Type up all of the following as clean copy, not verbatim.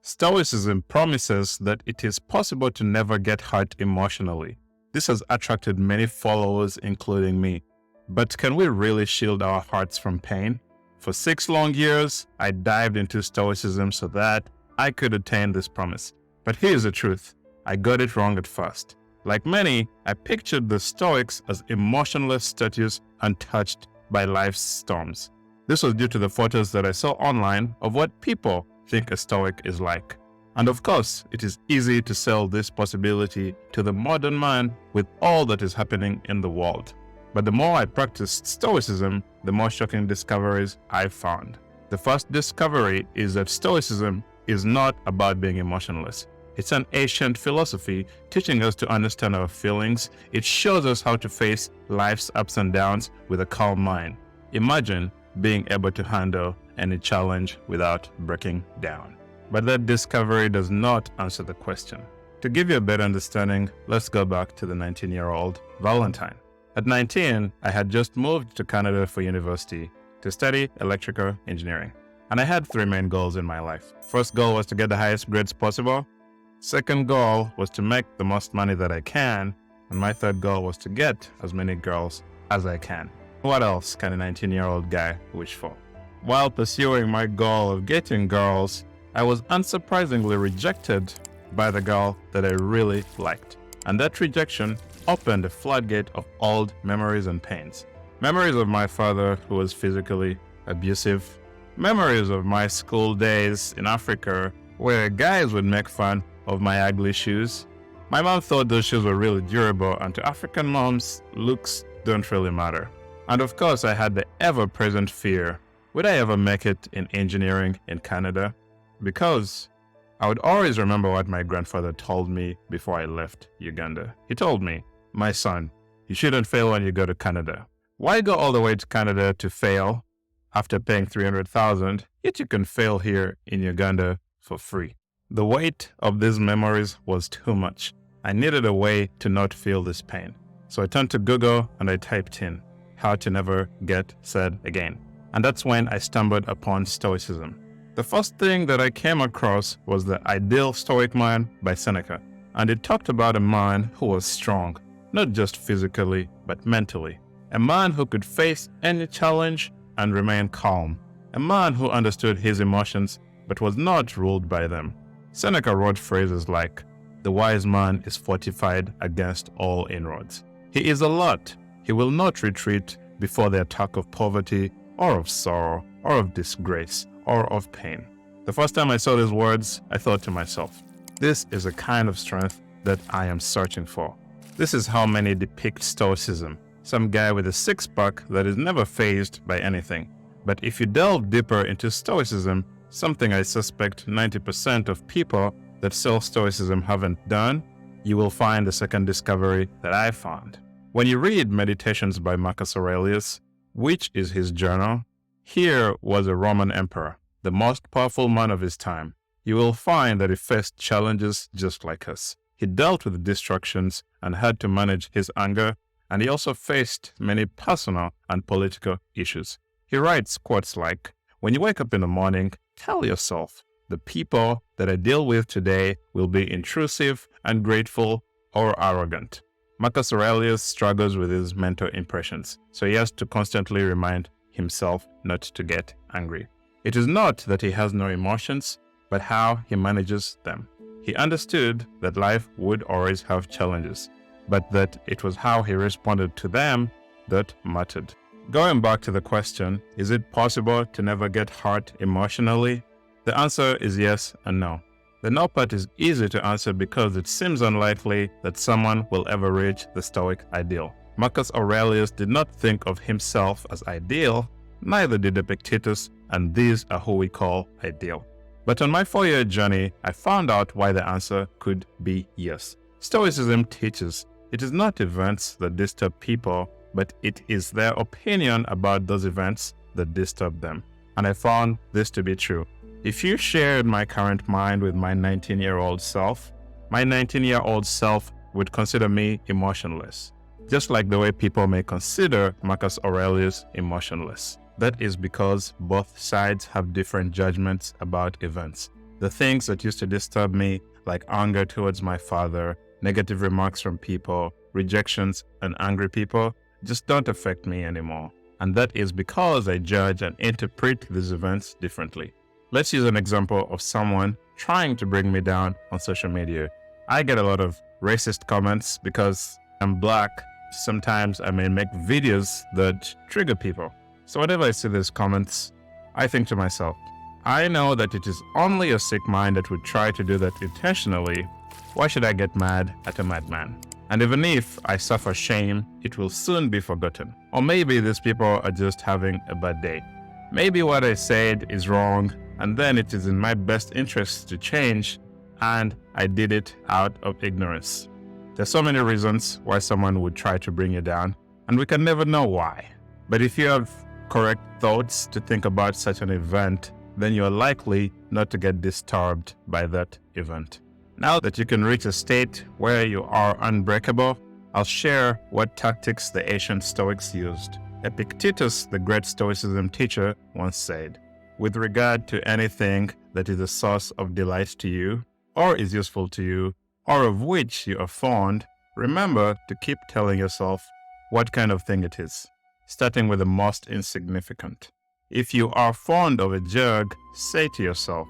Stoicism promises that it is possible to never get hurt emotionally. This has attracted many followers, including me. But can we really shield our hearts from pain? For 6 long years, I dived into Stoicism so that I could attain this promise. But here's the truth. I got it wrong at first. Like many, I pictured the Stoics as emotionless statues untouched by life's storms. This was due to the photos that I saw online of what people think a Stoic is like. And of course, it is easy to sell this possibility to the modern man with all that is happening in the world. But the more I practiced Stoicism, the more shocking discoveries I found. The first discovery is that Stoicism is not about being emotionless. It's an ancient philosophy teaching us to understand our feelings. It shows us how to face life's ups and downs with a calm mind. Imagine being able to handle any challenge without breaking down. But that discovery does not answer the question. To give you a better understanding, let's go back to the 19-year-old Valentine. At 19, I had just moved to Canada for university to study electrical engineering. And I had 3 main goals in my life. First goal was to get the highest grades possible. Second goal was to make the most money that I can. And my third goal was to get as many girls as I can. What else can a 19-year-old guy wish for? While pursuing my goal of getting girls, I was unsurprisingly rejected by the girl that I really liked. And that rejection opened a floodgate of old memories and pains. Memories of my father who was physically abusive. Memories of my school days in Africa where guys would make fun of my ugly shoes. My mom thought those shoes were really durable, and to African moms, looks don't really matter. And of course, I had the ever-present fear. Would I ever make it in engineering in Canada? Because I would always remember what my grandfather told me before I left Uganda. He told me, "My son, you shouldn't fail when you go to Canada. Why go all the way to Canada to fail after paying $300,000, yet you can fail here in Uganda for free?" The weight of these memories was too much. I needed a way to not feel this pain. So I turned to Google and I typed in, "how to never get sad again." And that's when I stumbled upon Stoicism. The first thing that I came across was The Ideal Stoic Man by Seneca. And it talked about a man who was strong, not just physically, but mentally. A man who could face any challenge and remain calm. A man who understood his emotions, but was not ruled by them. Seneca wrote phrases like, "The wise man is fortified against all inroads. He is alert. He will not retreat before the attack of poverty, or of sorrow, or of disgrace, or of pain." The first time I saw these words, I thought to myself, this is a kind of strength that I am searching for. This is how many depict Stoicism. Some guy with a six-pack that is never fazed by anything. But if you delve deeper into Stoicism, something I suspect 90% of people that sell Stoicism haven't done, you will find the second discovery that I found. When you read Meditations by Marcus Aurelius, which is his journal, here was a Roman emperor, the most powerful man of his time. You will find that he faced challenges just like us. He dealt with distractions and had to manage his anger, and he also faced many personal and political issues. He writes quotes like, "When you wake up in the morning, tell yourself, the people that I deal with today will be intrusive, ungrateful, or arrogant." Marcus Aurelius struggles with his mental impressions, so he has to constantly remind himself not to get angry. It is not that he has no emotions, but how he manages them. He understood that life would always have challenges, but that it was how he responded to them that mattered. Going back to the question, is it possible to never get hurt emotionally? The answer is yes and no. The no part is easy to answer because it seems unlikely that someone will ever reach the Stoic ideal. Marcus Aurelius did not think of himself as ideal, neither did Epictetus, and these are who we call ideal. But on my 4-year journey, I found out why the answer could be yes. Stoicism teaches it is not events that disturb people, but it is their opinion about those events that disturb them. And I found this to be true. If you shared my current mind with my 19-year-old self, my 19-year-old self would consider me emotionless, just like the way people may consider Marcus Aurelius emotionless. That is because both sides have different judgments about events. The things that used to disturb me, like anger towards my father, negative remarks from people, rejections and angry people, just don't affect me anymore. And that is because I judge and interpret these events differently. Let's use an example of someone trying to bring me down on social media. I get a lot of racist comments because I'm Black. Sometimes I may make videos that trigger people. So whenever I see these comments, I think to myself, I know that it is only a sick mind that would try to do that intentionally. Why should I get mad at a madman? And even if I suffer shame, it will soon be forgotten. Or maybe these people are just having a bad day. Maybe what I said is wrong, and then it is in my best interest to change, and I did it out of ignorance. There's so many reasons why someone would try to bring you down, and we can never know why. But if you have correct thoughts to think about such an event, then you're likely not to get disturbed by that event. Now that you can reach a state where you are unbreakable, I'll share what tactics the ancient Stoics used. Epictetus, the great Stoicism teacher, once said, "With regard to anything that is a source of delight to you, or is useful to you, or of which you are fond, remember to keep telling yourself what kind of thing it is, starting with the most insignificant. If you are fond of a jug, say to yourself,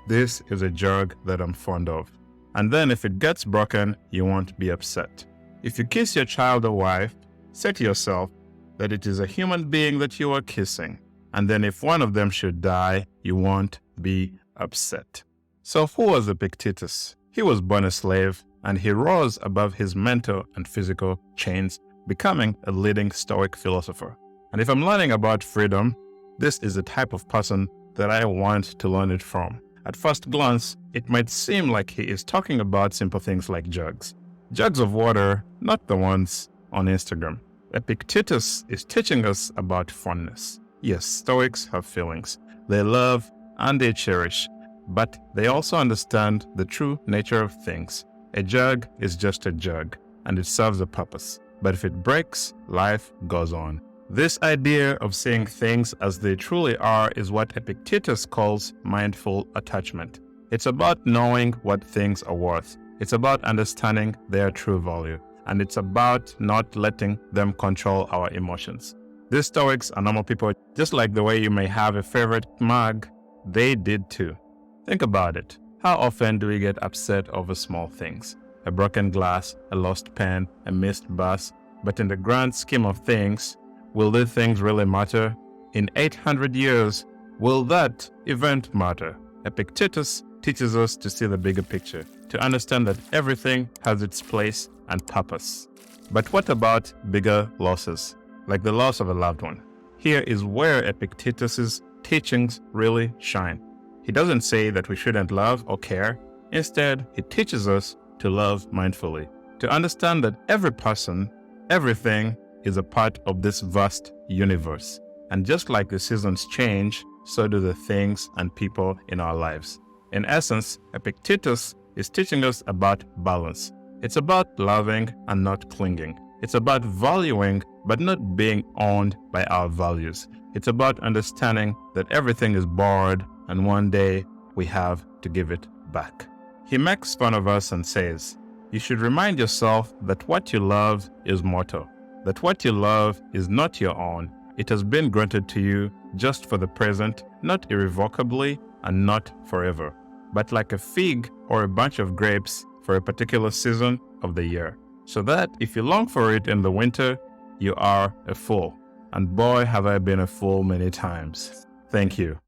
'This is a jug that I'm fond of.' And then if it gets broken, you won't be upset. If you kiss your child or wife, say to yourself that it is a human being that you are kissing. And then if one of them should die, you won't be upset." So who was Epictetus? He was born a slave, and he rose above his mental and physical chains, becoming a leading Stoic philosopher. And if I'm learning about freedom, this is the type of person that I want to learn it from. At first glance, it might seem like he is talking about simple things like jugs. Jugs of water, not the ones on Instagram. Epictetus is teaching us about fondness. Yes, Stoics have feelings. They love and they cherish, but they also understand the true nature of things. A jug is just a jug, and it serves a purpose. But if it breaks, life goes on. This idea of seeing things as they truly are is what Epictetus calls mindful attachment. It's about knowing what things are worth. It's about understanding their true value. And it's about not letting them control our emotions. These Stoics are normal people, just like the way you may have a favorite mug, they did too. Think about it. How often do we get upset over small things? A broken glass, a lost pen, a missed bus. But in the grand scheme of things, will these things really matter? In 800 years, will that event matter? Epictetus teaches us to see the bigger picture, to understand that everything has its place and purpose. But what about bigger losses, like the loss of a loved one? Here is where Epictetus's teachings really shine. He doesn't say that we shouldn't love or care. Instead, he teaches us to love mindfully, to understand that every person, everything is a part of this vast universe. And just like the seasons change, so do the things and people in our lives. In essence, Epictetus is teaching us about balance. It's about loving and not clinging. It's about valuing but not being owned by our values. It's about understanding that everything is borrowed and one day we have to give it back. He makes fun of us and says, "You should remind yourself that what you love is mortal, that what you love is not your own. It has been granted to you just for the present, not irrevocably and not forever, but like a fig or a bunch of grapes for a particular season of the year. So that if you long for it in the winter, you are a fool. And boy, have I been a fool many times." Thank you.